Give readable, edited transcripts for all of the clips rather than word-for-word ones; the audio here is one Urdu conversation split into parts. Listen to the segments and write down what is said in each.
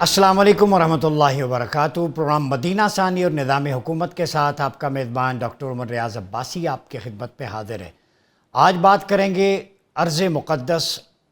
السلام علیکم ورحمۃ اللہ وبرکاتہ۔ پروگرام مدینہ ثانی اور نظام حکومت کے ساتھ آپ کا میزبان ڈاکٹر عمر ریاض عباسی آپ کی خدمت پہ حاضر ہے۔ آج بات کریں گے ارض مقدس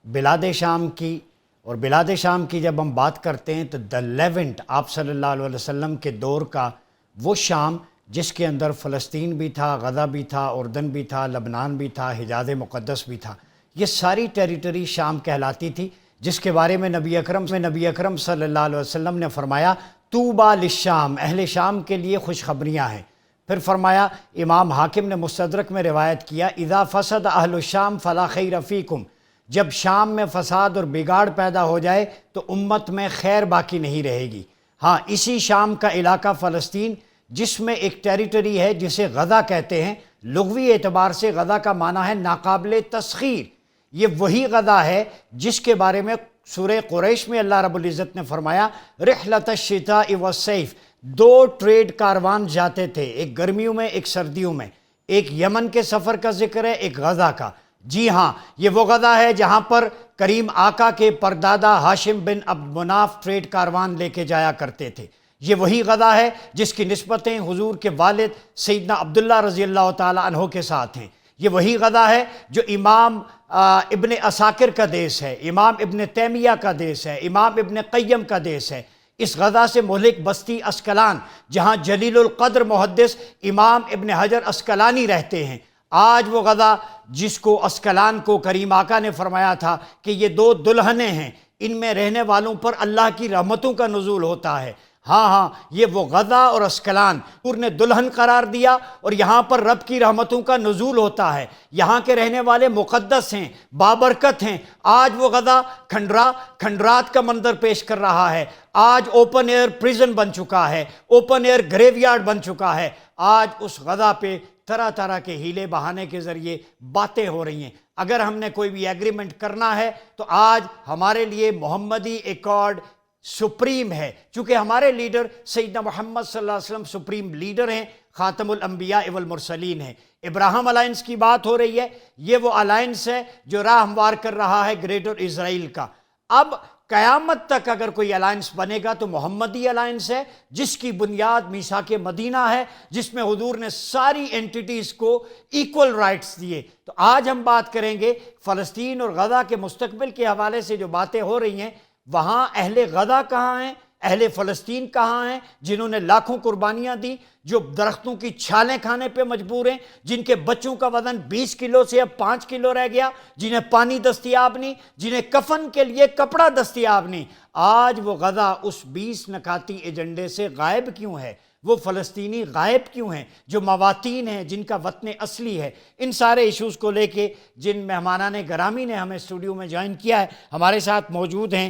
بلاد شام کی، اور بلاد شام کی جب ہم بات کرتے ہیں تو دا لیونٹ، آپ صلی اللہ علیہ وسلم کے دور کا وہ شام جس کے اندر فلسطین بھی تھا، غزہ بھی تھا، اردن بھی تھا، لبنان بھی تھا، حجاز مقدس بھی تھا، یہ ساری ٹیریٹری شام کہلاتی تھی، جس کے بارے میں نبی اکرم صلی اللہ علیہ وسلم نے فرمایا طوبیٰ للشام، اہل شام کے لیے خوشخبریاں ہیں۔ پھر فرمایا، امام حاکم نے مستدرک میں روایت کیا، اذا فسد اہل الشام فلا خیر فیکم، جب شام میں فساد اور بگاڑ پیدا ہو جائے تو امت میں خیر باقی نہیں رہے گی۔ ہاں، اسی شام کا علاقہ فلسطین، جس میں ایک ٹیریٹری ہے جسے غزہ کہتے ہیں، لغوی اعتبار سے غزہ کا معنی ہے ناقابل تسخیر۔ یہ وہی غزہ ہے جس کے بارے میں سورہ قریش میں اللہ رب العزت نے فرمایا رحلۃ الشتاء والصیف، دو ٹریڈ کاروان جاتے تھے، ایک گرمیوں میں ایک سردیوں میں، ایک یمن کے سفر کا ذکر ہے، ایک غزہ کا۔ جی ہاں، یہ وہ غزہ ہے جہاں پر کریم آقا کے پردادا ہاشم بن عبد مناف ٹریڈ کاروان لے کے جایا کرتے تھے۔ یہ وہی غزہ ہے جس کی نسبتیں حضور کے والد سیدنا عبداللہ رضی اللہ تعالی عنہ کے ساتھ ہیں۔ یہ وہی غزہ ہے جو امام ابن عساکر کا دیس ہے، امام ابن تیمیہ کا دیس ہے، امام ابن قیم کا دیس ہے۔ اس غزہ سے مہلک بستی اسکلان، جہاں جلیل القدر محدث امام ابن حجر اسکلانی رہتے ہیں، آج وہ غزہ جس کو اسکلان کو کریم آقا نے فرمایا تھا کہ یہ دو دلہنیں ہیں، ان میں رہنے والوں پر اللہ کی رحمتوں کا نزول ہوتا ہے۔ ہاں، یہ وہ غزہ اور اسکلان حضور نے دلہن قرار دیا، اور یہاں پر رب کی رحمتوں کا نزول ہوتا ہے۔ یہاں کے رہنے والے مقدس ہیں، بابرکت ہیں۔ آج وہ غزہ کھنڈرات کا منظر پیش کر رہا ہے، آج اوپن ایئر پریزن بن چکا ہے، اوپن ایئر گریو یارڈ بن چکا ہے۔ آج اس غزہ پہ طرح طرح کے ہیلے بہانے کے ذریعے باتیں ہو رہی ہیں۔ اگر ہم نے کوئی بھی ایگریمنٹ کرنا ہے تو آج ہمارے لیے محمدی ایکارڈ سپریم ہے، چونکہ ہمارے لیڈر سیدنا محمد صلی اللہ علیہ وسلم سپریم لیڈر ہیں، خاتم الانبیاء والمرسلین ہیں۔ ابراہم الائنس کی بات ہو رہی ہے، یہ وہ الائنس ہے جو راہ ہموار کر رہا ہے گریٹر اسرائیل کا۔ اب قیامت تک اگر کوئی الائنس بنے گا تو محمدی الائنس ہے، جس کی بنیاد میثاق مدینہ ہے، جس میں حضور نے ساری اینٹیٹیز کو ایکول رائٹس دیے۔ تو آج ہم بات کریں گے فلسطین اور غزہ کے مستقبل کے حوالے سے جو باتیں ہو رہی ہیں، وہاں اہل غزہ کہاں ہیں، اہل فلسطین کہاں ہیں، جنہوں نے لاکھوں قربانیاں دی، جو درختوں کی چھالیں کھانے پہ مجبور ہیں، جن کے بچوں کا وزن 20 کلو سے اب 5 کلو رہ گیا، جنہیں پانی دستیاب نہیں، جنہیں کفن کے لیے کپڑا دستیاب نہیں۔ آج وہ غزہ اس 20 نکاتی ایجنڈے سے غائب کیوں ہے؟ وہ فلسطینی غائب کیوں ہیں جو مواتین ہیں، جن کا وطن اصلی ہے؟ ان سارے ایشوز کو لے کے جن مہمانان گرامی نے ہمیں اسٹوڈیو میں جوائن کیا ہے، ہمارے ساتھ موجود ہیں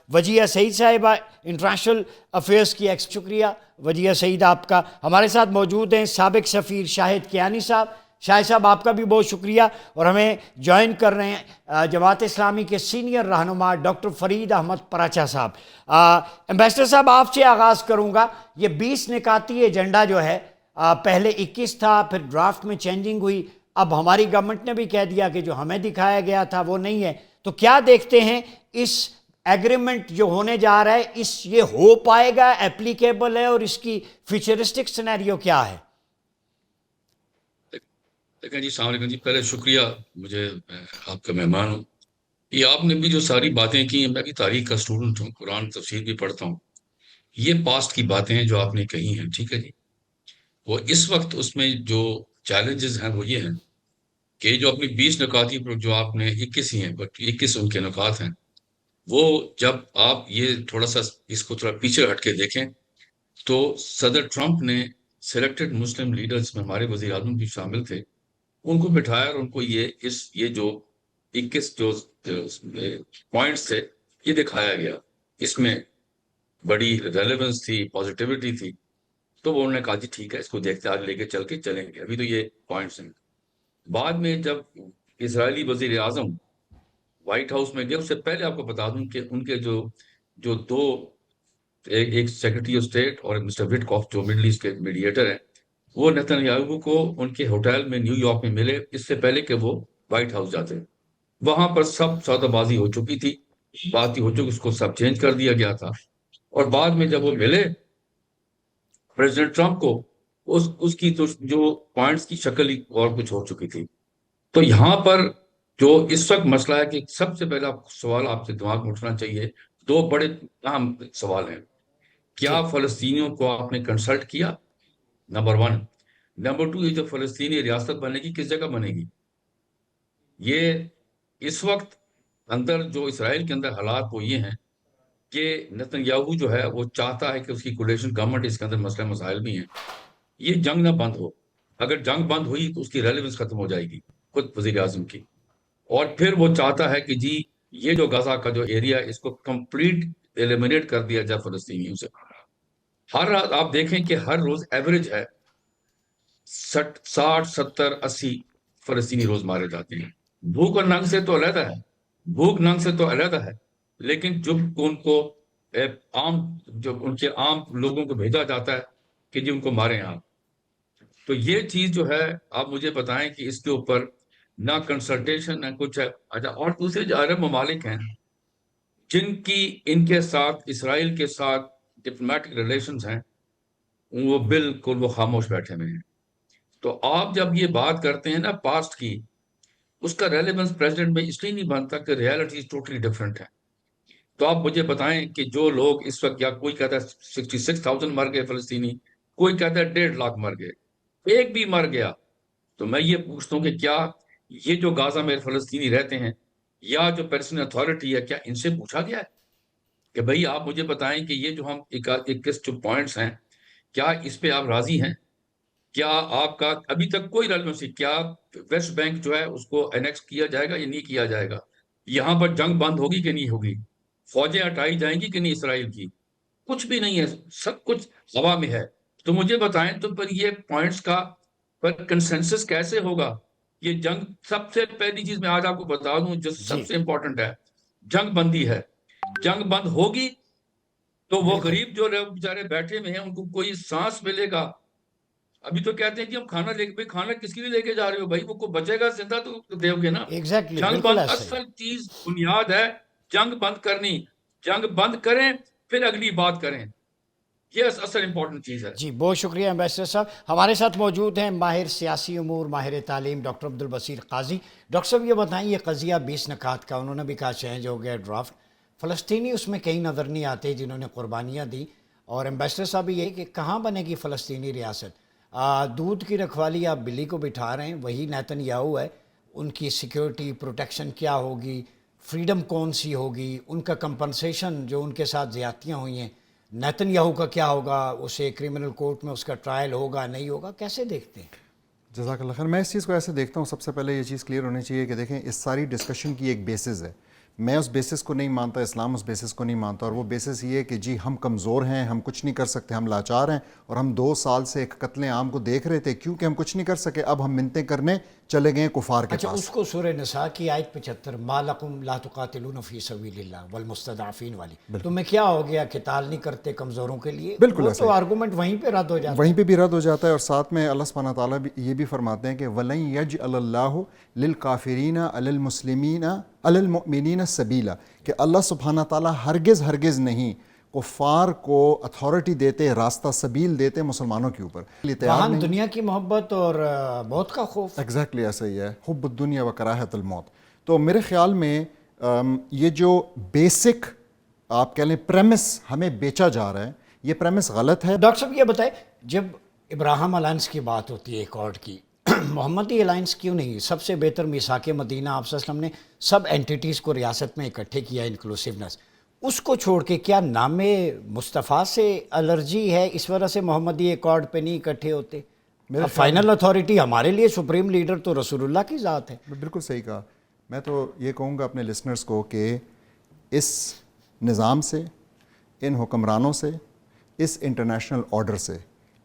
وجیہ سعید صاحبہ، انٹرنیشنل افیئرس کی شکریہ وجیہ سعید آپ کا۔ ہمارے ساتھ موجود ہیں سابق سفیر شاہد کیانی صاحب، شاہد صاحب آپ کا بھی بہت شکریہ۔ اور ہمیں جوائن کر رہے ہیں جماعت اسلامی کے سینئر رہنما ڈاکٹر فرید احمد پراچا صاحب۔ ایمبیسڈر صاحب، آپ سے آغاز کروں گا۔ یہ 20 نکاتی ایجنڈا جو ہے، پہلے 21 تھا، پھر ڈرافٹ میں چینجنگ ہوئی، اب ہماری گورنمنٹ نے بھی کہہ دیا کہ جو ہمیں دکھایا گیا تھا وہ نہیں ہے۔ تو کیا دیکھتے ہیں اس ایگریمنٹ جو ہونے جا رہا ہے، یہ ہو پائے گا، اپلیکیبل ہے، اور اس کی فیوچرسٹک سینیریو کیا ہے؟ دیکھیں جی، السلام علیکم جی، پہلے شکریہ، مجھے آپ کا مہمان ہوں۔ یہ آپ نے بھی جو ساری باتیں کی، میں بھی تاریخ کا اسٹوڈنٹ ہوں، قرآن تفسیر بھی پڑھتا ہوں۔ یہ پاسٹ کی باتیں ہیں جو آپ نے کہی ہیں، ٹھیک ہے جی۔ وہ اس وقت اس میں جو چیلنجز ہیں وہ یہ ہیں کہ جو اپنی 20 نکاتی پر جو آپ نے 21 ہی ہیں، بٹ 21 ان کے نکات ہیں، وہ جب آپ یہ تھوڑا سا اس کو تھوڑا پیچھے ہٹ کے دیکھیں تو صدر ٹرمپ نے سلیکٹڈ مسلم لیڈرز میں ہمارے وزیر اعظم بھی شامل تھے، ان کو بٹھایا اور ان کو یہ جو 21 جو پوائنٹس تھے یہ دکھایا گیا، اس میں بڑی ریلیونس تھی، پازیٹیوٹی تھی۔ تو وہ انہوں نے کہا جی ٹھیک ہے، اس کو دیکھتے آج لے کے چل کے چلیں گے، ابھی تو یہ پوائنٹس ہیں۔ بعد میں جب اسرائیلی وزیر اعظم وائٹ ہاؤس میں گئے، اس سے پہلے آپ کو بتا دوں کہ ان کے جو دو، ایک سیکرٹری آف اسٹیٹ اور مسٹر وٹکاف جو مڈل ایسٹ کے میڈیٹر ہیں، وہ نیتن یاہو کو ان کے ہوٹل میں نیو یارک میں ملے اس سے پہلے کہ وہ وائٹ ہاؤس جاتے۔ وہاں پر سب سودہ بازی ہو چکی تھی، بات ہی ہو چکی، اس کو سب چینج کر دیا گیا تھا، اور بعد میں جب وہ ملے پریزیڈنٹ ٹرمپ کو، اس کی تو جو پوائنٹس کی شکل ہی اور کچھ ہو چکی تھی۔ تو یہاں پر جو اس وقت مسئلہ ہے کہ سب سے پہلا سوال آپ سے دماغ میں اٹھنا چاہیے، دو بڑے اہم سوال ہیں۔ کیا جی فلسطینیوں کو آپ نے کنسلٹ کیا؟ Number one. نمبر ٹو، یہ جو فلسطینی ریاست بنے گی کس جگہ بنے گی؟ یہ اس وقت اندر جو اسرائیل کے اندر حالات وہ یہ ہیں کہ نتن یاہو جو ہے وہ چاہتا ہے کہ اس کی کولیشن گورنمنٹ، اس کے اندر مسئلہ مسائل بھی ہیں، یہ جنگ نہ بند ہو۔ اگر جنگ بند ہوئی تو اس کی ریلیونس ختم ہو جائے گی خود وزیر اعظم کی، اور پھر وہ چاہتا ہے کہ جی یہ جو غزہ کا جو ایریا اس کو کمپلیٹ ایلیمینیٹ کر دیا جائے فلسطینیوں سے۔ ہر رات آپ دیکھیں کہ ہر روز ایوریج ہے 60 70 80 فلسطینی روز مارے جاتے ہیں۔ بھوک اور ننگ سے تو علیحدہ ہے، بھوک ننگ سے تو علیحدہ ہے، لیکن جب ان کو عام، جب ان کے عام لوگوں کو بھیجا جاتا ہے کہ جی ان کو ماریں آپ، تو یہ چیز جو ہے آپ مجھے بتائیں کہ اس کے اوپر نہ کنسلٹیشن نہ کچھ ہے۔ اچھا، اور دوسرے جو عرب ممالک ہیں جن کی ان کے ساتھ اسرائیل کے ساتھ ڈپلومیٹک ریلیشنز ہیں، وہ بالکل وہ خاموش بیٹھے ہوئے ہیں۔ تو آپ جب یہ بات کرتے ہیں نا پاسٹ کی، اس کا ریلیونس پریزیڈنٹ میں اس لیے نہیں بنتا کہ ریالٹی ٹوٹلی ڈفرینٹ ہے۔ تو آپ مجھے بتائیں کہ جو لوگ اس وقت، یا کوئی کہتا ہے 66,000 مر گئے فلسطینی، کوئی کہتا ہے 1.5 لاکھ مر گئے، ایک بھی مر گیا تو میں یہ پوچھتا ہوں کہ کیا یہ جو غازہ میں فلسطینی رہتے ہیں یا جو پیلسٹین اتھارٹی ہے، کیا ان سے پوچھا گیا ہے کہ بھئی آپ مجھے بتائیں کہ یہ جو ہم 21 جو پوائنٹس ہیں، کیا اس پہ آپ راضی ہیں؟ کیا آپ کا ابھی تک کوئی ریلیونس نہیں؟ کیا ویسٹ بینک جو ہے اس کو انیکس کیا جائے گا یا نہیں کیا جائے گا؟ یہاں پر جنگ بند ہوگی کہ نہیں ہوگی؟ فوجیں ہٹائی جائیں گی کہ نہیں اسرائیل کی؟ کچھ بھی نہیں ہے، سب کچھ ہوا میں ہے۔ تو مجھے بتائیں تو پر یہ پوائنٹس کا پر کنسنسس کیسے ہوگا؟ یہ جنگ، سب سے پہلی چیز میں آج آپ کو بتا دوں جو سب جی سے امپورٹنٹ ہے، جنگ بندی ہے۔ جنگ بند ہوگی تو وہ بالکل غریب جو بیچارے بیٹھے ہوئے ہیں ان کو کوئی سانس ملے گا۔ ابھی تو کہتے ہیں کہ ہم کھانا لے کے، کھانا کس کے لیے لے کے جا رہے ہو بھائی؟ وہ کو بچے گا زندہ تو دے گے نا۔ ایگزیکٹلی جنگ بالکل بند ایسا ہی ہے۔ اصل چیز بنیاد ہے، جنگ بند کرنی۔ جنگ بند کریں پھر اگلی بات کریں، یہ اصل امپورٹنٹ چیز ہے۔ جی بہت شکریہ ایمبیسڈر صاحب۔ ہمارے ساتھ موجود ہیں ماہر سیاسی امور، ماہر تعلیم ڈاکٹر عبدالبصیر قاضی۔ ڈاکٹر صاحب یہ بتائیں، یہ قضیہ 20 نکات کا انہوں نے بھی کہا چینج ہو گیا ڈرافٹ، فلسطینی اس میں کئی نظر نہیں آتے جنہوں نے قربانیاں دی، اور ایمبیسڈر صاحب بھی یہی کہ کہاں بنے گی فلسطینی ریاست؟ دودھ کی رکھوالی آپ بلی کو بٹھا رہے ہیں، وہی نیتن یاہو ہے، ان کی سیکیورٹی پروٹیکشن کیا ہوگی، فریڈم کون سی ہوگی، ان کا کمپنسیشن جو ان کے ساتھ زیادتیاں ہوئی ہیں، نیتن یاہو کا کیا ہوگا، اسے کرمنل کورٹ میں اس کا ٹرائل ہوگا نہیں ہوگا، کیسے دیکھتے ہیں؟ جزاک اللہ خیر۔ میں اس چیز کو ایسے دیکھتا ہوں، سب سے پہلے یہ چیز کلیئر ہونی چاہیے کہ دیکھیں اس ساری ڈسکشن کی ایک بیسس ہے، میں اس بیسس کو نہیں مانتا، اسلام اس بیسس کو نہیں مانتا، اور وہ بیسس یہ ہے کہ جی ہم کمزور ہیں، ہم کچھ نہیں کر سکتے، ہم لاچار ہیں، اور ہم 2 سال سے ایک قتل عام کو دیکھ رہے تھے کیونکہ ہم کچھ نہیں کر سکے، اب ہم منتیں کرنے چلے گئے کفار کے اچھا، پاس۔ اس کو سورہ نساء کی آیت 75 ما لکم لا تقاتلون فی سبیل اللہ والمستضعفین والی، تو میں کیا ہو گیا کہ قتال نہیں کرتے کمزوروں کے لیے؟ بالکل وہ ایسا تو ہی، آرگومنٹ وہیں پہ رد ہو جاتا ہے۔ وہیں پہ بھی رد ہو جاتا ہے، اور ساتھ میں اللہ سبحانہ تعالیٰ بھی یہ بھی فرماتے ہیں کہ وَلَن يَجْعَلَ اللَّهُ لِلْكَافِرِينَ عَلَى الْمُسْلِمِينَ عَلَى الْمُؤْمِنِينَ سَبِيلًا، کہ اللہ سبحانہ تعالیٰ ہرگز نہیں کفار کو اتھارٹی دیتے، راستہ سبیل دیتے مسلمانوں کے اوپر، تیار وہاں نہیں۔ دنیا کی محبت اور موت کا خوف۔ ایگزیکٹلی ایسا ہی ہے، حب الدنیا و کراہت الموت۔ تو میرے خیال میں یہ جو بیسک آپ کہہ لیں پریمس ہمیں بیچا جا رہا ہے، یہ پریمس غلط ہے۔ ڈاکٹر صاحب یہ بتائیں، جب ابراہم الائنس کی بات ہوتی ہے ایکارڈ کی، محمدی الائنس کیوں نہیں؟ سب سے بہتر میثاق مدینہ آپ صلی اللہ علیہ وسلم نے سب اینٹیٹیز کو ریاست میں اکٹھے کیا، انکلوسیونس، اس کو چھوڑ کے کیا نام مصطفیٰ سے الرجی ہے اس وجہ سے محمدی ایکارڈ پہ نہیں اکٹھے ہوتے؟ اب فائنل اتھارٹی ہمارے لیے سپریم لیڈر تو رسول اللہ کی ذات ہے۔ بالکل صحیح کہا۔ میں تو یہ کہوں گا اپنے لسنرز کو کہ اس نظام سے، ان حکمرانوں سے، اس انٹرنیشنل آرڈر سے،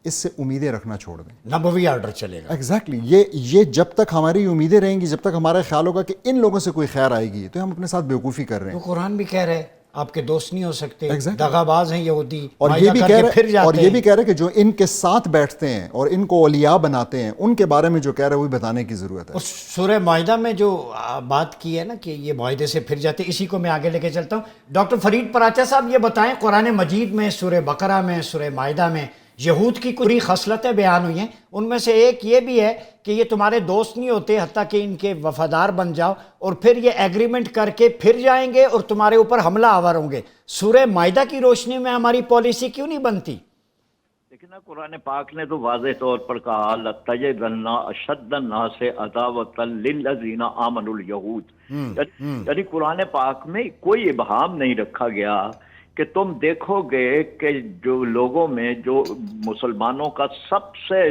اس سے امیدیں رکھنا چھوڑ دیں۔ نبوی آرڈر چلے گا۔ ایگزیکٹلی، یہ جب تک ہماری امیدیں رہیں گی، جب تک ہمارا خیال ہوگا کہ ان لوگوں سے کوئی خیر آئے گی، تو ہم اپنے ساتھ بیوقوفی کر رہے ہیں۔ تو قرآن بھی کہہ رہے آپ کے دوست نہیں ہو سکتے، Exactly. دغاباز ہیں یہودی، اور معاہدہ یہ بھی کر کہہ کے رہے پھر جاتے اور یہ بھی ہیں۔ کہہ رہے کہ جو ان کے ساتھ بیٹھتے ہیں اور ان کو اولیاء بناتے ہیں، ان کے بارے میں جو کہہ رہے ہیں وہ بھی بتانے کی ضرورت ہے۔ اور سورہ معاہدہ میں جو بات کی ہے نا کہ یہ معاہدے سے پھر جاتے، اسی کو میں آگے لے کے چلتا ہوں۔ ڈاکٹر فرید پراچا صاحب یہ بتائیں، قرآن مجید میں سورہ بقرہ میں سورہ معاہدہ میں یہود کی کچھ خصلتیں بیان ہوئی ہیں، ان میں سے ایک یہ بھی ہے کہ یہ تمہارے دوست نہیں ہوتے حتیٰ کہ ان کے وفادار بن جاؤ، اور پھر یہ ایگریمنٹ کر کے پھر جائیں گے اور تمہارے اوپر حملہ آور ہوں گے۔ سورہ معاہدہ کی روشنی میں ہماری پالیسی کیوں نہیں بنتی؟ لیکن نا قرآن پاک نے تو واضح طور پر کہا لَتَجِدَنَّ أَشَدَّ النَّاسِ عَدَاوَةً لِلَّذِينَ آمَنُوا الْيَهُودَ، یعنی قرآن پاک میں کوئی ابہام نہیں رکھا گیا کہ تم دیکھو گے کہ جو لوگوں میں جو مسلمانوں کا سب سے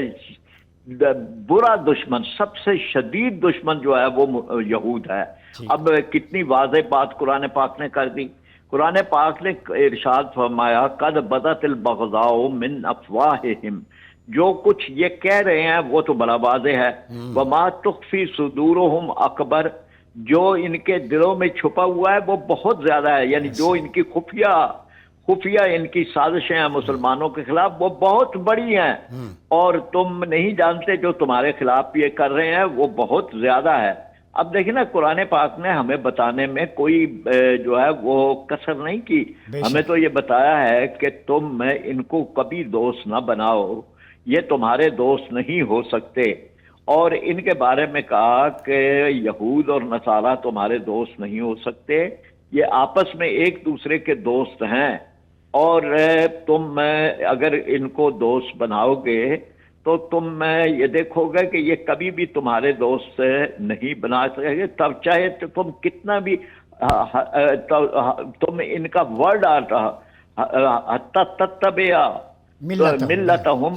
برا دشمن، سب سے شدید دشمن جو ہے وہ یہود ہے۔ اب کتنی واضح بات قرآن پاک نے کر دی۔ قرآن پاک نے ارشاد فرمایا قد بدت البغضاء من افواہہم، جو کچھ یہ کہہ رہے ہیں وہ تو بڑا واضح ہے، وما تخفی صدورہم اکبر، جو ان کے دلوں میں چھپا ہوا ہے وہ بہت زیادہ ہے، یعنی جو ان کی خفیہ ان کی سازشیں ہیں مسلمانوں کے خلاف وہ بہت بڑی ہیں، اور تم نہیں جانتے جو تمہارے خلاف یہ کر رہے ہیں وہ بہت زیادہ ہے۔ اب دیکھیں نا قرآن پاک نے ہمیں بتانے میں کوئی جو ہے وہ کسر نہیں کی، ہمیں تو یہ بتایا ہے کہ تم ان کو کبھی دوست نہ بناؤ، یہ تمہارے دوست نہیں ہو سکتے، اور ان کے بارے میں کہا کہ یہود اور نصارہ تمہارے دوست نہیں ہو سکتے، یہ آپس میں ایک دوسرے کے دوست ہیں، اور تم اگر ان کو دوست بناؤ گے تو تم یہ دیکھو گے کہ یہ کبھی بھی تمہارے دوست نہیں بنا سکے گے، تب چاہے تم کتنا بھی تم ان کا ورڈ تتبع ملتہم،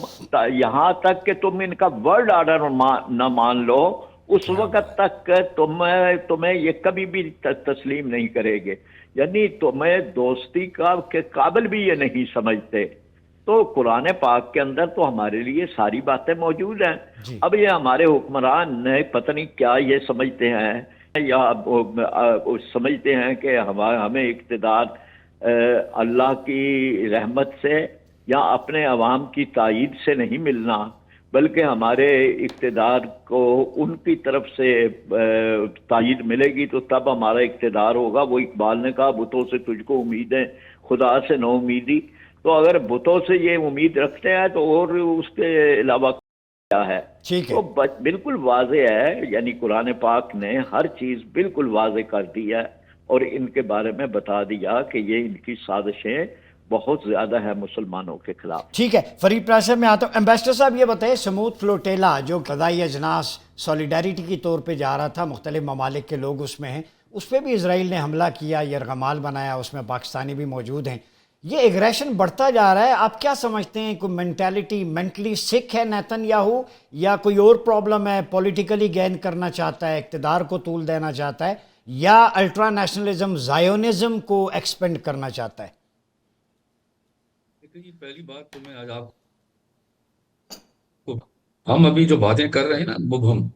یہاں تک کہ تم ان کا ورڈ آرڈر نہ مان لو، اس وقت تک تمہیں یہ کبھی بھی تسلیم نہیں کرے گے، یعنی تمہیں دوستی کے قابل بھی یہ نہیں سمجھتے۔ تو قرآن پاک کے اندر تو ہمارے لیے ساری باتیں موجود ہیں۔ اب یہ ہمارے حکمران پتہ نہیں کیا یہ سمجھتے ہیں، یا سمجھتے ہیں کہ ہمیں اقتدار اللہ کی رحمت سے یا اپنے عوام کی تائید سے نہیں ملنا، بلکہ ہمارے اقتدار کو ان کی طرف سے تائید ملے گی تو تب ہمارا اقتدار ہوگا۔ وہ اقبال نے کہا بتوں سے تجھ کو امید ہے خدا سے نو امیدی، تو اگر بتوں سے یہ امید رکھتے ہیں تو اور اس کے علاوہ کیا ہے؟ تو بالکل واضح ہے، یعنی قرآن پاک نے ہر چیز بالکل واضح کر دی ہے اور ان کے بارے میں بتا دیا کہ یہ ان کی سازشیں بہت زیادہ ہے مسلمانوں کے خلاف۔ ٹھیک ہے، فرید پراچا میں آتا ہوں۔ ایمبیسڈر صاحب یہ بتائیں، سمود فلوٹیلا جو فضائی اجناس سولیڈیریٹی کی طور پہ جا رہا تھا، مختلف ممالک کے لوگ اس میں ہیں، اس پہ بھی اسرائیل نے حملہ کیا، یرغمال بنایا، اس میں پاکستانی بھی موجود ہیں، یہ ایگریشن بڑھتا جا رہا ہے۔ آپ کیا سمجھتے ہیں، کوئی مینٹیلٹی مینٹلی سک ہے نیتن یاہو، یا کوئی اور پرابلم ہے، پولیٹیکلی گین کرنا چاہتا ہے، اقتدار کو طول دینا چاہتا ہے، یا الٹرا نیشنلزم زائونزم کو ایکسپینڈ کرنا چاہتا ہے؟ پہلی بات تو میں آج آپ کو، ہم ابھی جو باتیں کر رہے ہیں نا مبہم،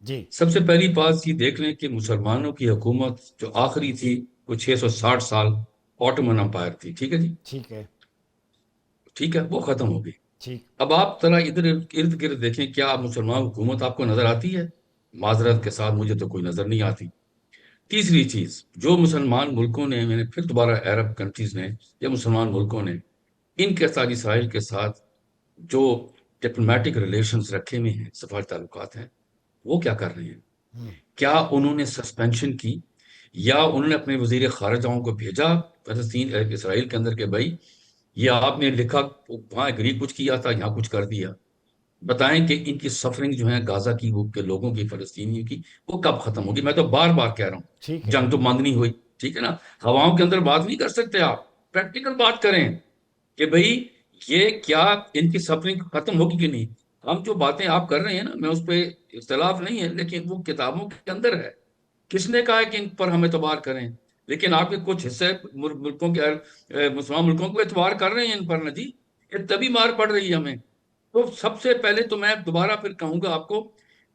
جی سب سے پہلی بات یہ دیکھ لیں کہ مسلمانوں کی حکومت جو آخری تھی وہ 660 سال آٹومن امپائر تھی، ٹھیک ہے جی، ٹھیک ہے، وہ ختم ہو گئی۔ ٹھیک، اب آپ ذرا ادھر ارد گرد دیکھیں، کیا مسلمان حکومت آپ کو نظر آتی ہے؟ معذرت کے ساتھ مجھے تو کوئی نظر نہیں آتی۔ تیسری چیز، جو مسلمان ملکوں نے، میں نے پھر دوبارہ عرب کنٹریز نے یا مسلمان ملکوں نے ان کے ساتھ اسرائیل کے ساتھ جو ڈپلومیٹک ریلیشنز رکھے ہوئے ہیں، سفارتی تعلقات ہیں، وہ کیا کر رہے ہیں؟ کیا انہوں نے سسپینشن کی، یا انہوں نے اپنے وزیر خارجہ کو بھیجا فلسطین اسرائیل کے اندر کہ بھائی یہ آپ نے لکھا وہاں اگری کچھ کیا تھا، یہاں کچھ کر دیا؟ بتائیں کہ ان کی سفرنگ جو ہے غازہ کی، وہ کے لوگوں کی، فلسطینیوں کی، وہ کب ختم ہوگی؟ میں تو بار بار کہہ رہا ہوں، جنگ تو بند نہیں ہوئی، ٹھیک ہے نا، ہواؤں کے اندر بات نہیں کر سکتے آپ، پریکٹیکل بات کریں کہ بھئی یہ کیا ان کی سفرنگ ختم ہوگی کہ نہیں۔ ہم جو باتیں آپ کر رہے ہیں نا، میں اس پہ اختلاف نہیں ہے، لیکن وہ کتابوں کے اندر ہے، کس نے کہا ہے کہ ان پر ہم اعتبار کریں؟ لیکن آپ کے کچھ حصے ملکوں کے، مسلمان ملکوں کو اعتبار کر رہے ہیں ان پر، نا جی، یہ تبھی مار پڑ رہی ہے ہمیں۔ تو سب سے پہلے تو میں دوبارہ پھر کہوں گا آپ کو،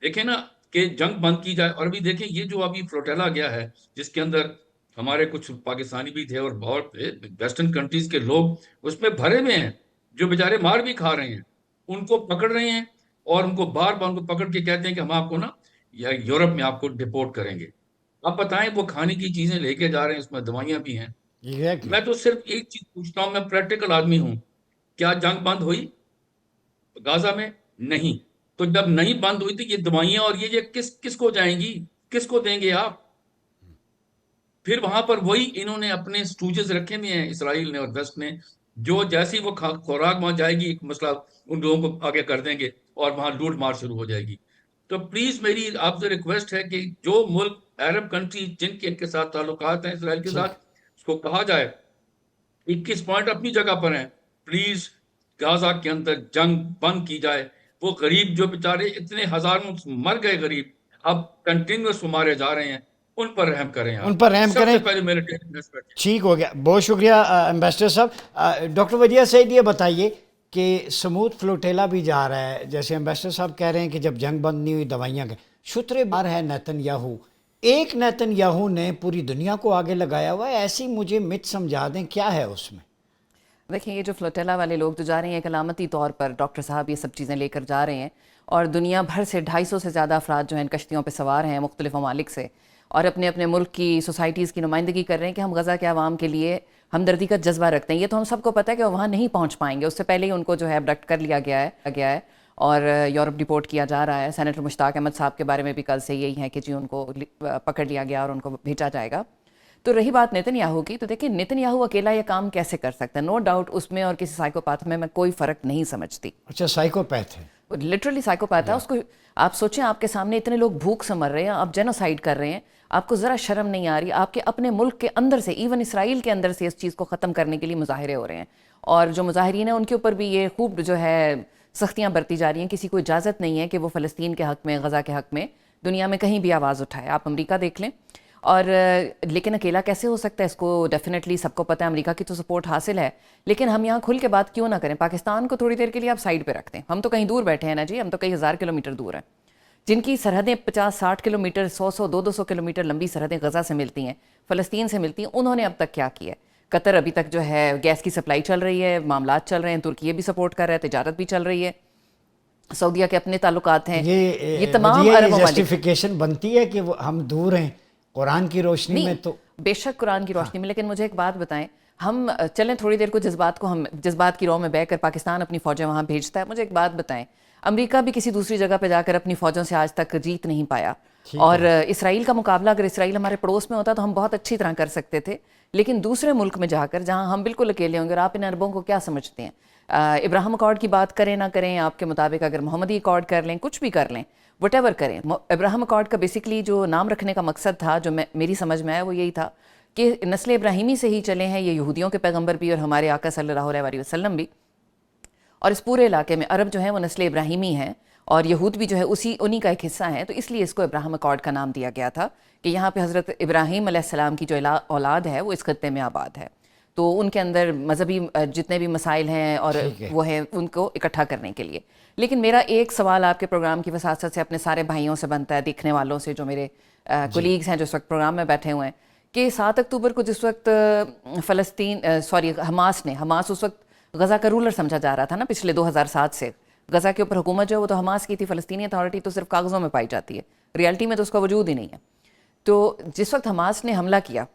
دیکھیں نا کہ جنگ بند کی جائے، اور ابھی دیکھیں یہ جو ابھی فلوٹیلا گیا ہے جس کے اندر ہمارے کچھ پاکستانی بھی تھے اور بہت ویسٹرن کنٹریز کے لوگ اس میں بھرے ہوئے ہیں جو بیچارے مار بھی کھا رہے ہیں. ان کو پکڑ رہے ہیں اور ان کو بار بار ان کو پکڑ کے کہتے ہیں کہ ہم آپ کو نا یا یورپ میں آپ کو ڈپورٹ کریں گے. آپ بتائیں وہ کھانے کی چیزیں لے کے جا رہے ہیں, اس میں دوائیاں بھی ہیں. ایگزیکٹلی. میں تو صرف ایک چیز پوچھتا ہوں, میں پریکٹیکل آدمی ہوں, کیا جنگ بند ہوئی غازہ میں؟ نہیں. تو جب نہیں بند ہوئی تو یہ دوائیاں اور یہ کس کو جائیں گی, کس کو دیں گے آپ؟ پھر وہاں پر وہی انہوں نے اپنے سٹوجز رکھے ہوئے ہیں اسرائیل نے اور ویسٹ نے, جو جیسی وہ خوراک وہاں جائے گی ایک مسئلہ ان لوگوں کو آگے کر دیں گے اور وہاں لوٹ مار شروع ہو جائے گی. تو پلیز میری آپ سے ریکویسٹ ہے کہ جو ملک عرب کنٹری جن کے ان کے ساتھ تعلقات ہیں اسرائیل کے ٹھیک. ساتھ, اس کو کہا جائے 21 پوائنٹ اپنی جگہ پر ہیں, پلیز غازہ کے اندر جنگ بند کی جائے. وہ غریب جو بیچارے اتنے ہزاروں مر گئے غریب, اب کنٹینیوس مارے جا رہے ہیں, ان پر رحم کریں آپ. ان پر رحم سب کریں. سے پہلے میرے ریسپیکٹ. ٹھیک ہو گیا, بہت شکریہ امبیسڈر صاحب. ڈاکٹر وجیہ سعید یہ بتائیے کہ سمود فلوٹیلا بھی جا رہا ہے, جیسے امبیسڈر صاحب کہہ رہے ہیں کہ جب جنگ بند نہیں ہوئی دوائیاں گئیں, شترے بار ہے نیتن یاہو. ایک نیتن یاہو نے پوری دنیا کو آگے لگایا ہوا ہے, ایسی مجھے مت سمجھا دیں کیا ہے اس میں؟ دیکھیں یہ جو فلوٹیلا والے لوگ جو جا رہے ہیں ایک علامتی طور پر ڈاکٹر صاحب یہ سب چیزیں لے کر جا رہے ہیں, اور دنیا بھر سے 250 سے زیادہ افراد جو ہیں کشتیوں پہ سوار ہیں مختلف ممالک سے, اور اپنے اپنے ملک کی سوسائٹیز کی نمائندگی کر رہے ہیں کہ ہم غزہ کے عوام کے لیے ہمدردی کا جذبہ رکھتے ہیں. یہ تو ہم سب کو پتہ ہے کہ وہ وہاں نہیں پہنچ پائیں گے, اس سے پہلے ہی ان کو جو ہے ابڈکٹ کر لیا گیا ہے اور یورپ ڈپورٹ کیا جا رہا ہے. سینیٹر مشتاق احمد صاحب کے بارے میں بھی کل سے یہی ہے کہ جی ان کو پکڑ لیا گیا اور ان کو بھیجا جائے گا. تو رہی بات نیتن یاہو کی, تو دیکھیں نیتن یاہو اکیلا یہ کام کیسے کر سکتا ہے؟ نو ڈاؤٹ اس میں اور کسی سائیکوپیتھ میں کوئی فرق نہیں سمجھتی. اچھا, سائیکوپیتھ ہے, لٹرلی سائیکوپیتھ ہے. اس کو آپ سوچیں آپ کے سامنے اتنے لوگ بھوک سے مر رہے ہیں, آپ جینوسائیڈ کر رہے ہیں, آپ کو ذرا شرم نہیں آ رہی؟ آپ کے اپنے ملک کے اندر سے, ایون اسرائیل کے اندر سے اس چیز کو ختم کرنے کے لیے مظاہرے ہو رہے ہیں, اور جو مظاہرین ہیں ان کے اوپر بھی یہ خوب جو ہے سختیاں برتی جا رہی ہیں. کسی کو اجازت نہیں ہے کہ وہ فلسطین کے حق میں, غزہ کے حق میں دنیا میں کہیں بھی آواز اٹھائے. آپ امریکہ دیکھ لیں. اور لیکن اکیلا کیسے ہو سکتا ہے؟ اس کو ڈیفینیٹلی سب کو پتہ ہے امریکہ کی تو سپورٹ حاصل ہے, لیکن ہم یہاں کھل کے بات کیوں نہ کریں؟ پاکستان کو تھوڑی دیر کے لیے آپ سائڈ پہ رکھ دیں, ہم تو کہیں دور بیٹھے ہیں نا جی, ہم تو کئی ہزار کلومیٹر دور ہیں. جن کی سرحدیں 50-60 کلومیٹر 100 200 کلومیٹر لمبی سرحدیں غزہ سے ملتی ہیں, فلسطین سے ملتی ہیں, انہوں نے اب تک کیا کیا ہے؟ قطر ابھی تک جو ہے گیس کی سپلائی چل رہی ہے, معاملات چل رہے ہیں, ترکی بھی سپورٹ کر رہا ہے, تجارت بھی چل رہی ہے, سعودیہ کے اپنے تعلقات ہیں. یہ تمام عرب ممالک جسٹیفیکیشن بنتی ہے کہ وہ ہم دور ہیں قرآن کی روشنی میں. تو بے شک قرآن کی روشنی میں, لیکن مجھے ایک بات بتائیں, ہم چلیں تھوڑی دیر کو ہم جذبات کی رو میں بہ کر پاکستان اپنی فوجیں وہاں بھیجتا ہے. مجھے ایک بات بتائیں, امریکہ بھی کسی دوسری جگہ پہ جا کر اپنی فوجوں سے آج تک جیت نہیں پایا, اور اسرائیل کا مقابلہ اگر اسرائیل ہمارے پڑوس میں ہوتا تو ہم بہت اچھی طرح کر سکتے تھے. لیکن دوسرے ملک میں جا کر جہاں ہم بالکل اکیلے ہوں گے, اور آپ ان عربوں کو کیا سمجھتے ہیں؟ ابراہیم اکارڈ کی بات کریں نہ کریں, آپ کے مطابق اگر محمدی اکارڈ کر لیں, کچھ بھی کر لیں, وٹ ایور کریں, ابراہیم اکارڈ کا بیسکلی جو نام رکھنے کا مقصد تھا, جو میری سمجھ میں آیا, وہ یہی تھا کہ نسل ابراہیمی سے ہی چلے ہیں یہ یہودیوں کے پیغمبر بھی اور ہمارے آقا صلی اللہ علیہ وسلم بھی, اور اس پورے علاقے میں عرب جو ہیں وہ نسل ابراہیمی ہیں, اور یہود بھی جو ہے انہی کا ایک حصہ ہیں. تو اس لیے اس کو ابراہیم اکارڈ کا نام دیا گیا تھا کہ یہاں پہ حضرت ابراہیم علیہ السلام کی جو اولاد ہے وہ اس خطے میں آباد ہے, تو ان کے اندر مذہبی جتنے بھی مسائل ہیں اور وہ ہیں ان کو اکٹھا کرنے کے لیے. لیکن میرا ایک سوال آپ کے پروگرام کی وساطت سے اپنے سارے بھائیوں سے بنتا ہے, دیکھنے والوں سے, جو میرے کولیگز ہیں جو اس وقت پروگرام میں بیٹھے ہوئے ہیں, کہ 7 اکتوبر کو جس وقت حماس اس وقت غزہ کا رولر سمجھا جا رہا تھا نا پچھلے 2007 سے, غزہ کے اوپر حکومت جو ہے وہ تو حماس کی تھی, فلسطینی اتھارٹی تو صرف کاغذوں میں پائی جاتی ہے, ریالٹی میں تو اس کا وجود ہی نہیں ہے. تو جس وقت حماس نے حملہ کیا,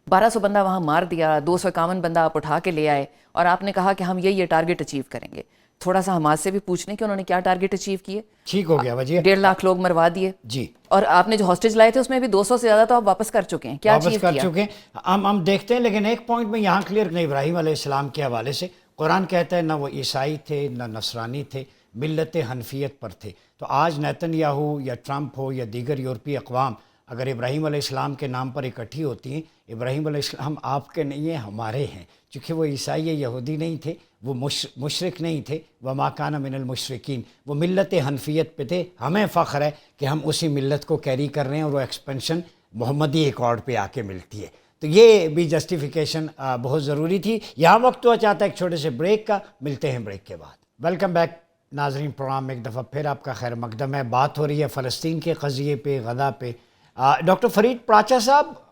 1200 بندہ وہاں مار دیا, 251 بندہ آپ اٹھا کے لے آئے, اور آپ نے کہا کہ ہم یہ ٹارگٹ اچیو کریں گے. تھوڑا سا حماس سے بھی پوچھ لیں کہ انہوں نے کیا ٹارگٹ اچیو کیے. ٹھیک ہو گیا وجیہ, 1.5 لاکھ لوگ مروا دیے جی, اور آپ نے جو ہاسٹیج لائے تھے اس میں بھی 200 سے زیادہ تو آپ واپس کر چکے ہیں. کیا واپس کر چکے ہیں, ہم دیکھتے ہیں. لیکن ایک پوائنٹ میں یہاں کلیئر کریں, ابراہیم علیہ السلام کے حوالے سے قرآن کہتا ہے نہ وہ عیسائی تھے نہ نصرانی تھے, ملت حنفیت پر تھے. تو آج نیتن یاہو یا ٹرمپ ہو یا دیگر یورپی اقوام اگر ابراہیم علیہ السلام کے نام پر اکٹھی ہوتی ہیں, ابراہیم علیہ السلام آپ کے نہیں ہیں, ہمارے ہیں, چونکہ وہ عیسائی یہودی نہیں تھے, وہ مشرک نہیں تھے, وما کان من المشرکین, وہ ملت حنفیت پہ تھے. ہمیں فخر ہے کہ ہم اسی ملت کو کیری کر رہے ہیں, اور وہ ایکسپینشن محمدی ایکارڈ پہ آ کے ملتی ہے. تو یہ بھی جسٹیفیکیشن بہت ضروری تھی. یہاں وقت ہوا چاہتا ہے ایک چھوٹے سے بریک کا, ملتے ہیں بریک کے بعد. ویلکم بیک ناظرین, پروگرام میں ایک دفعہ پھر آپ کا خیر مقدم ہے. بات ہو رہی ہے فلسطین کے قضیے پہ, غزہ پہ. ڈاکٹر فرید پراچا صاحب,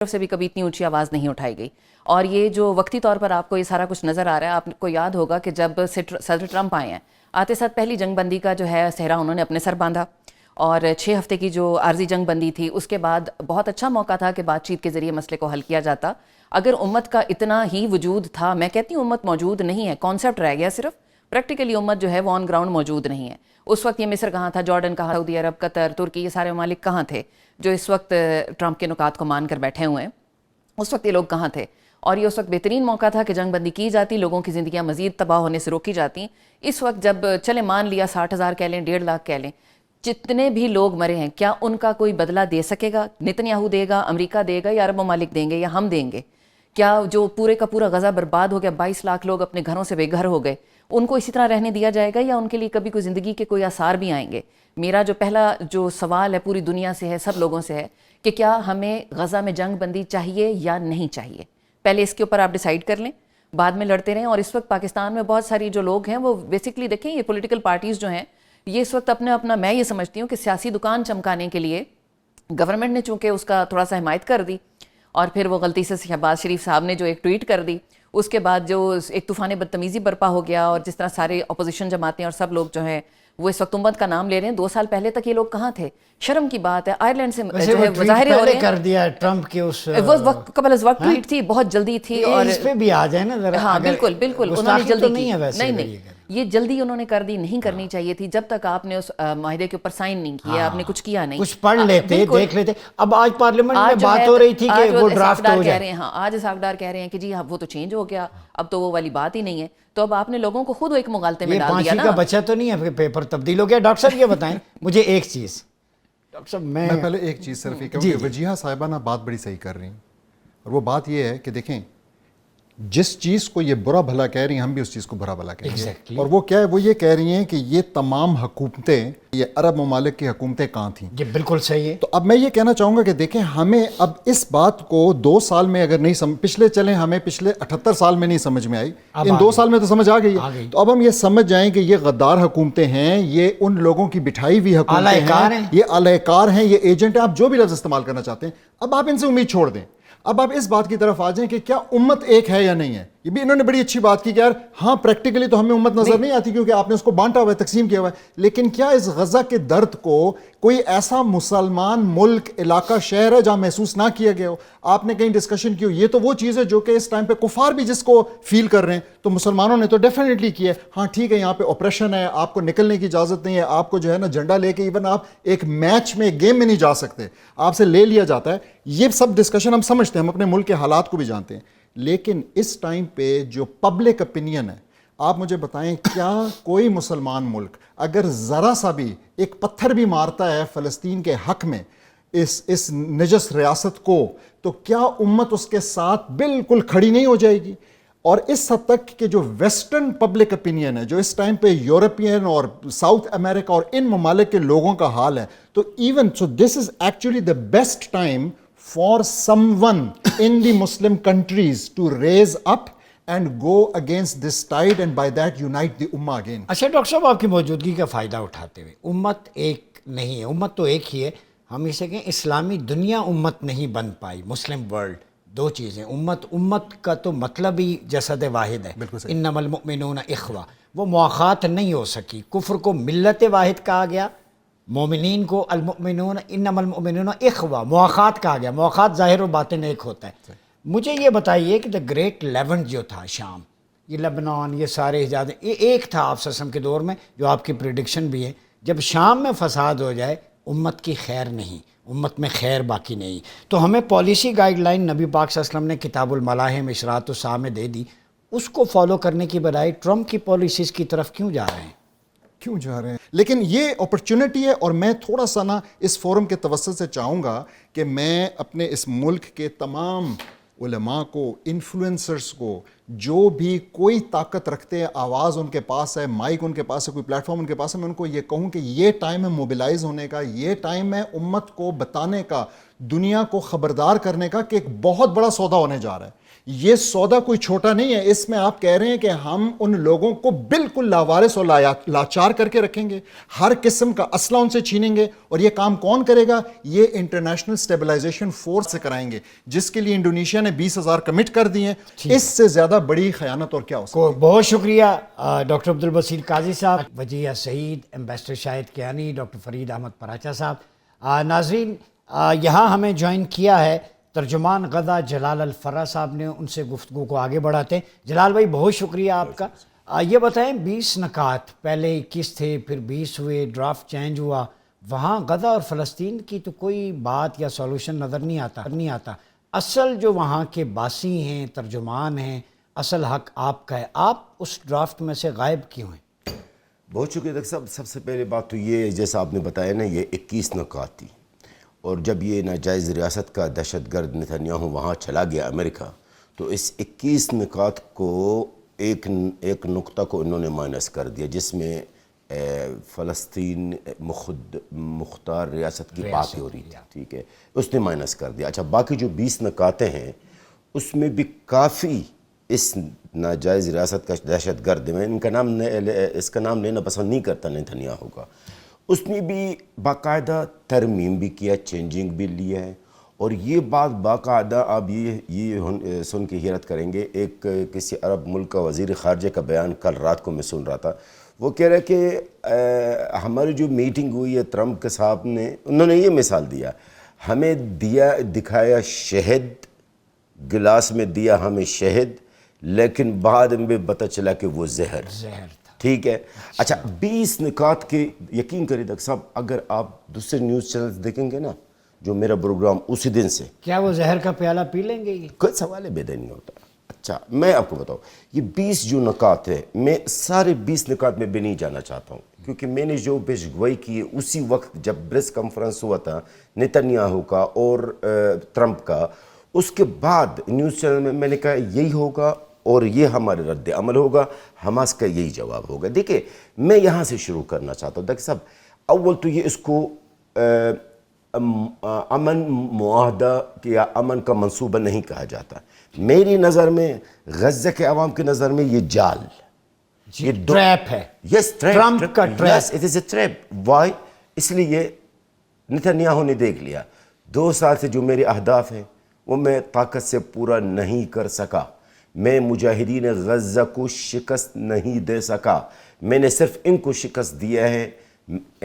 طرف سے بھی کبھی اتنی اونچی آواز نہیں اٹھائی گئی. اور یہ جو وقتی طور پر آپ کو یہ سارا کچھ نظر آ رہا ہے, آپ کو یاد ہوگا کہ جب صدر ٹرمپ آئے ہیں, آتے ساتھ پہلی جنگ بندی کا جو ہے صحرا انہوں نے اپنے سر باندھا, اور 6 ہفتے کی جو عارضی جنگ بندی تھی اس کے بعد بہت اچھا موقع تھا کہ بات چیت کے ذریعے مسئلے کو حل کیا جاتا. اگر امت کا اتنا ہی وجود تھا, میں کہتی ہوں امت موجود نہیں ہے, کانسیپٹ رہ گیا صرف, پریکٹیکلی امت جو ہے وہ آن گراؤنڈ موجود نہیں ہے. اس وقت یہ مصر کہاں تھا, جارڈن کہاں, سعودی عرب, قطر, ترکی, یہ سارے ممالک کہاں تھے جو اس وقت ٹرمپ کے نکات کو مان کر بیٹھے ہوئے ہیں؟ اس وقت یہ لوگ کہاں تھے؟ اور یہ اس وقت بہترین موقع تھا کہ جنگ بندی کی جاتی, لوگوں کی زندگیاں مزید تباہ ہونے سے روکی جاتی. اس وقت جب چلے مان لیا 60,000 کہہ لیں, 1.5 لاکھ کہہ لیں, جتنے بھی لوگ مرے ہیں کیا ان کا کوئی بدلہ دے سکے گا؟ نتنیاہو دے گا, امریکہ دے گا, یا عرب ممالک دیں گے, یا ہم دیں گے؟ کیا جو پورے کا پورا غزہ برباد ہو گیا, 22 لاکھ لوگ اپنے گھروں سے بے گھر ہو گئے, ان کو اسی طرح رہنے دیا جائے گا, یا ان کے لیے کبھی کوئی زندگی کے کوئی آثار بھی آئیں گے؟ میرا جو پہلا جو سوال ہے پوری دنیا سے ہے, سب لوگوں سے ہے, کہ کیا ہمیں غزہ میں جنگ بندی چاہیے یا نہیں چاہیے؟ پہلے اس کے اوپر آپ ڈیسائیڈ کر لیں, بعد میں لڑتے رہیں. اور اس وقت پاکستان میں بہت ساری جو لوگ ہیں وہ بیسکلی دیکھیں, یہ پولیٹیکل پارٹیز جو ہیں یہ اس وقت اپنا میں یہ سمجھتی ہوں کہ سیاسی دکان چمکانے کے لیے گورنمنٹ نے چونکہ اس کا تھوڑا سا حمایت کر دی, اور پھر وہ غلطی سے شہباز شریف صاحب نے جو ایک ٹویٹ کر دی, اس کے بعد جو ایک طوفان بدتمیزی برپا ہو گیا, اور جس طرح سارے اپوزیشن جماعتیں اور سب لوگ جو ہیں وہ اس وقت امت کا نام لے رہے ہیں. 2 سال پہلے تک یہ لوگ کہاں تھے؟ شرم کی بات ہے. آئرلینڈ سے جو ہے مظاہرے ہو رہے ہیں, کر دیا ٹرمپ کے اس وہ وقت قبل از وقت ٹویٹ تھی, بہت جلدی تھی, اور اس پہ بھی آ جائے نا ذرا. ہاں بالکل بالکل, انہوں نے جلدی کی, نہیں نہیں یہ جلدی انہوں نے کر دی, نہیں کرنی چاہیے تھی. جب تک آپ نے اس معاہدے کے اوپر سائن نہیں کیا, آپ نے کچھ کیا نہیں, کچھ پڑھ لیتے, دیکھ لیتے. اب آج پارلیمنٹ میں بات ہو رہی تھی کہ وہ ڈرافٹ ہو جائے. ہاں آج اسحاق ڈار کہہ رہے ہیں کہ جی وہ تو چینج ہو گیا, اب تو وہ والی بات ہی نہیں ہے. تو اب آپ نے لوگوں کو خود ایک مغالطے میں ڈال دیا نا. کا بچہ تو نہیں ہے, پیپر تبدیل ہو گیا. ڈاکٹر صاحب یہ بتائیں مجھے ایک چیز, ڈاکٹر صاحب میں پہلے ایک چیز صرف یہ کہوں کہ وجیہہ صاحبہ نا بات بڑی صحیح کر رہی ہیں, اور وہ بات یہ ہے کہ دیکھیں جس چیز کو یہ برا بھلا کہہ رہی ہیں ہم بھی اس چیز کو برا بھلا کہیں گے. اور وہ کیا ہے, وہ یہ کہہ رہی ہیں کہ یہ تمام حکومتیں, یہ عرب ممالک کی حکومتیں کہاں تھیں. یہ بالکل صحیح ہے. تو اب میں یہ کہنا چاہوں گا کہ دیکھیں ہمیں اب اس بات کو 2 سال میں اگر نہیں پچھلے چلیں ہمیں پچھلے 78 سال میں نہیں سمجھ میں آئی, ان 2 سال میں تو سمجھ آ گئی ہے. تو اب ہم یہ سمجھ جائیں کہ یہ غدار حکومتیں ہیں, یہ ان لوگوں کی بٹھائی ہوئی حکومتیں ہیں, یہ اعلی کار ہیں, یہ ایجنٹ ہیں, آپ جو بھی لفظ استعمال کرنا چاہتے ہیں. اب آپ ان سے امید چھوڑ دیں. اب آپ اس بات کی طرف آ جائیں کہ کیا امت ایک ہے یا نہیں ہے. یہ بھی انہوں نے بڑی اچھی بات کی کہ یار ہاں پریکٹیکلی تو ہمیں امت نظر نہیں آتی کیونکہ آپ نے اس کو بانٹا ہوا ہے, تقسیم کیا ہوا ہے, لیکن کیا اس غزہ کے درد کو کوئی ایسا مسلمان ملک, علاقہ, شہر ہے جہاں محسوس نہ کیا گیا ہو؟ آپ نے کہیں ڈسکشن کی ہو, یہ تو وہ چیز ہے جو کہ اس ٹائم پہ کفار بھی جس کو فیل کر رہے ہیں, تو مسلمانوں نے تو ڈیفینیٹلی کیا ہے. ہاں ٹھیک ہے, یہاں پہ آپریشن ہے, آپ کو نکلنے کی اجازت نہیں ہے, آپ کو جو ہے نا جھنڈا لے کے ایون آپ ایک میچ میں, گیم میں نہیں جا سکتے, آپ سے لے لیا جاتا ہے. یہ سب ڈسکشن ہم سمجھتے ہیں, ہم اپنے ملک کے حالات کو بھی جانتے ہیں. لیکن اس ٹائم پہ جو پبلک اپینین ہے, آپ مجھے بتائیں کیا کوئی مسلمان ملک اگر ذرا سا بھی ایک پتھر بھی مارتا ہے فلسطین کے حق میں, اس نجس ریاست کو, تو کیا امت اس کے ساتھ بالکل کھڑی نہیں ہو جائے گی؟ اور اس حد تک کہ جو ویسٹرن پبلک اپینین ہے, جو اس ٹائم پہ یورپین اور ساؤتھ امریکہ اور ان ممالک کے لوگوں کا حال ہے, تو even so this is actually the best time for someone in the Muslim countries to raise up and go against this tide and by that unite the ummah again. اچھا ڈاکٹر صاحب, آپ کی موجودگی کا فائدہ اٹھاتے ہوئے, امت ایک نہیں ہے, امت تو ایک ہی ہے. ہم اسے کہیں اسلامی دنیا امت نہیں بن پائی, مسلم ورلڈ, 2 چیزیں. امت کا تو مطلب ہی جسد واحد ہے, انما المؤمنون اخوہ, وہ مواخات نہیں ہو سکی. کفر کو ملت واحد کہا گیا, مومنین کو المؤمنون انما المؤمنون اخوہ, مواخات کہا گیا. مواخات ظاہر و باطن ایک ہوتا ہے. مجھے یہ بتائیے کہ دا گریٹ لیونٹ جو تھا شام, یہ لبنان, یہ سارے حجاز, یہ ایک تھا آپ وسلم کے دور میں, جو آپ کی پریڈکشن بھی ہے, جب شام میں فساد ہو جائے امت کی خیر نہیں, امت میں خیر باقی نہیں. تو ہمیں پالیسی گائیڈ لائن نبی پاک صلی اللہ علیہ وسلم نے کتاب الملاحم اشراط الساعہ میں دے دی, اس کو فالو کرنے کی بجائے ٹرمپ کی پالیسیز کی طرف کیوں جا رہے ہیں؟ کیوں جا رہے ہیں؟ لیکن یہ اپرچونٹی ہے, اور میں تھوڑا سا نا اس فورم کے توسط سے چاہوں گا کہ میں اپنے اس ملک کے تمام علماء کو, انفلوئنسرز کو, جو بھی کوئی طاقت رکھتے ہیں, آواز ان کے پاس ہے, مائک ان کے پاس ہے, کوئی پلیٹ فارم ان کے پاس ہے, میں ان کو یہ کہوں کہ یہ ٹائم ہے موبیلائز ہونے کا, یہ ٹائم ہے امت کو بتانے کا, دنیا کو خبردار کرنے کا کہ ایک بہت بڑا سودا ہونے جا رہا ہے. یہ سودا کوئی چھوٹا نہیں ہے. اس میں آپ کہہ رہے ہیں کہ ہم ان لوگوں کو بالکل لاوارث اور لاچار کر کے رکھیں گے, ہر قسم کا اسلحہ ان سے چھینیں گے, اور یہ کام کون کرے گا؟ یہ انٹرنیشنل اسٹیبلائزیشن فورس سے کرائیں گے, جس کے لیے انڈونیشیا نے 20,000 کمٹ کر دی ہیں. اس سے زیادہ بڑی خیانت اور کیا ہو سکتی ہے؟ بہت شکریہ ڈاکٹر عبدالبصیر قاضی صاحب, وجیہ سعید, ایمبیسڈر شاہد کیانی, ڈاکٹر فرید احمد پراچا صاحب. ناظرین, یہاں ہمیں جوائن کیا ہے ترجمان غزہ جلال الفرا صاحب نے, ان سے گفتگو کو آگے بڑھاتے ہیں. جلال بھائی بہت شکریہ آپ کا. یہ بتائیں 20 نکات, پہلے 21 تھے پھر 20 ہوئے, ڈرافٹ چینج ہوا, وہاں غزہ اور فلسطین کی تو کوئی بات یا سولوشن نظر نہیں آتا. اصل جو وہاں کے باسی ہیں, ترجمان ہیں, اصل حق آپ کا ہے, آپ اس ڈرافٹ میں سے غائب کیوں ہیں؟ بہت شکریہ ڈاکٹر صاحب. سب سے پہلے بات تو یہ, جیسا آپ نے بتایا نا, یہ 21 نکات تھی, اور جب یہ ناجائز ریاست کا دہشت گرد نتنیاہو وہاں چلا گیا امریکہ, تو اس 21 نکات کو ایک نقطہ کو انہوں نے مائنس کر دیا, جس میں فلسطین خود مختار ریاست کی بات ہو رہی تھی, ٹھیک ہے, اس نے مائنس کر دیا. اچھا, باقی جو 20 نکاتیں ہیں اس میں بھی کافی اس ناجائز ریاست کا دہشت گرد, میں اس کا نام لینا پسند نہیں کرتا نتنیاہو کا, اس نے بھی باقاعدہ ترمیم بھی کیا, چینجنگ بھی لیا ہے. اور یہ بات باقاعدہ آپ یہ سن کے حیرت کریں گے, ایک کسی عرب ملک کا وزیر خارجہ کا بیان کل رات کو میں سن رہا تھا, وہ کہہ رہے کہ ہماری جو میٹنگ ہوئی ہے ٹرمپ کے صاحب نے, انہوں نے یہ مثال دیا, ہمیں دکھایا شہد, گلاس میں دیا ہمیں شہد, لیکن بعد میں پتہ چلا کہ وہ زہر تھا. ٹھیک ہے. اچھا, 20 نکات کے, یقین کریے ڈاکٹر صاحب, اگر آپ دوسرے نیوز چینلز دیکھیں گے نا, جو میرا پروگرام اسی دن سے, کیا وہ زہر کا پیالہ پی لیں گے؟ کوئی سوال ہے بے نہیں ہوتا. اچھا, میں آپ کو بتاؤں, یہ 20 جو نکات ہے, میں سارے 20 نکات میں بھی نہیں جانا چاہتا ہوں, کیونکہ میں نے جو پیشگوئی کی ہے اسی وقت جب پریس کانفرنس ہوا تھا نتنیاہو کا اور ٹرمپ کا, اس کے بعد نیوز چینل میں نے کہا یہی ہوگا اور یہ ہمارے رد عمل ہوگا, حماس کا یہی جواب ہوگا. دیکھیں, میں یہاں سے شروع کرنا چاہتا ہوں. ڈاکٹر صاحب, اول تو یہ اس کو امن معاہدہ یا امن کا منصوبہ نہیں کہا جاتا. میری نظر میں, غزہ کے عوام کی نظر میں, یہ جال, یہ ٹریپ ہے. یس, ٹرمپ کا trap. Yes, it is a trap. Why? اس لیے نتنیاہو نے دیکھ لیا 2 سال سے جو میرے اہداف ہیں وہ میں طاقت سے پورا نہیں کر سکا, میں مجاہدین غزہ کو شکست نہیں دے سکا, میں نے صرف ان کو شکست دیا ہے,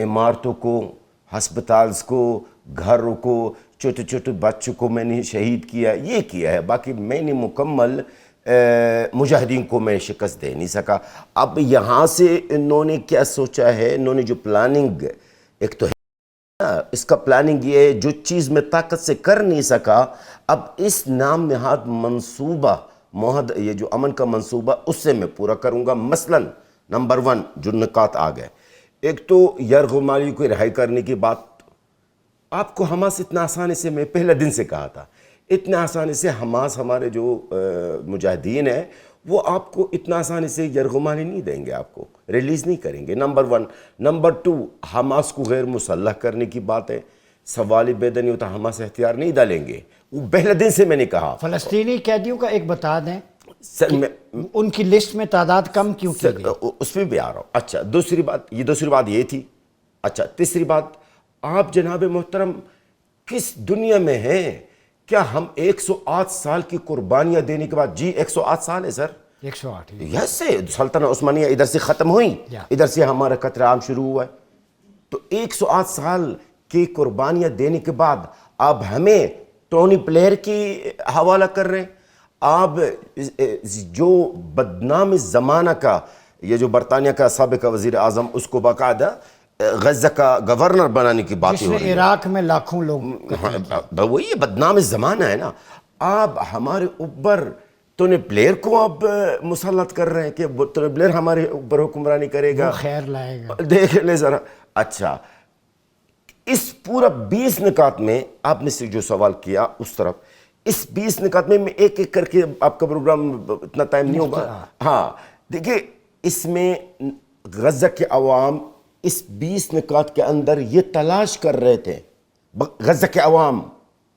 عمارتوں کو, ہسپتالز کو, گھروں کو, چھوٹے چھوٹے بچوں کو میں نے شہید کیا, یہ کیا ہے. باقی میں نے مکمل مجاہدین کو میں شکست دے نہیں سکا. اب یہاں سے انہوں نے کیا سوچا ہے, انہوں نے جو پلاننگ, ایک تو اس کا پلاننگ یہ ہے, جو چیز میں طاقت سے کر نہیں سکا, اب اس نام نہاد منصوبہ معاہدہ, یہ جو امن کا منصوبہ, اس سے میں پورا کروں گا. مثلا نمبر 1 جو نکات آ گئے, ایک تو یرغمالی کو رہائی کرنے کی بات. آپ کو حماس اتنا آسانی سے, میں پہلے دن سے کہا تھا, اتنا آسانی سے حماس, ہمارے جو مجاہدین ہیں, وہ آپ کو اتنا آسانی سے یرغمالی نہیں دیں گے, آپ کو ریلیز نہیں کریں گے. نمبر 1. نمبر 2, حماس کو غیر مسلح کرنے کی بات ہے. سوال بے دنی ہوتا, حماس اختیار نہیں ڈالیں گے, وہ پہلے دن سے میں نے کہا. فلسطینی قیدیوں کا ایک بتا دیں, سر میں ان کی لسٹ میں تعداد کم کیوں کی گئی؟ اس میں بھی آ رہا ہوں. اچھا, دوسری بات یہ تھی. اچھا, تیسری بات, آپ جناب محترم کس دنیا میں ہیں؟ کیا ہم 108 سال کی قربانیاں دینے کے بعد, جی 108 سال ہے سر, 108, یس سے سلطنت عثمانیہ ادھر سے ختم ہوئی, ادھر سے ہمارا قتل عام شروع ہوا ہے, تو 108 سال کی قربانیاں دینے کے بعد آپ ہمیں ٹونی بلیئر کی حوالہ کر رہے ہیں. آپ جو بدنام زمانہ کا, یہ جو برطانیہ کا سابق وزیر اعظم, اس کو باقاعدہ غزہ کا گورنر بنانے کی بات ہو رہی ہے. عراق میں لاکھوں لوگ, وہی بدنام زمانہ ہے نا. آپ ہمارے اوپر ٹونی بلیئر کو آپ مسلط کر رہے ہیں کہ ٹونی بلیئر ہمارے اوپر حکمرانی کرے گا, خیر لائے گا. دیکھ لیں ذرا. اچھا, اس پورا 20 نکات میں آپ نے سے جو سوال کیا اس طرف, اس 20 نکات میں ایک ایک کر کے, آپ کا پروگرام اتنا ٹائم نہیں ہوگا. ہاں, دیکھیں, اس میں غزہ کے عوام اس 20 نکات کے اندر یہ تلاش کر رہے تھے, غزہ کے عوام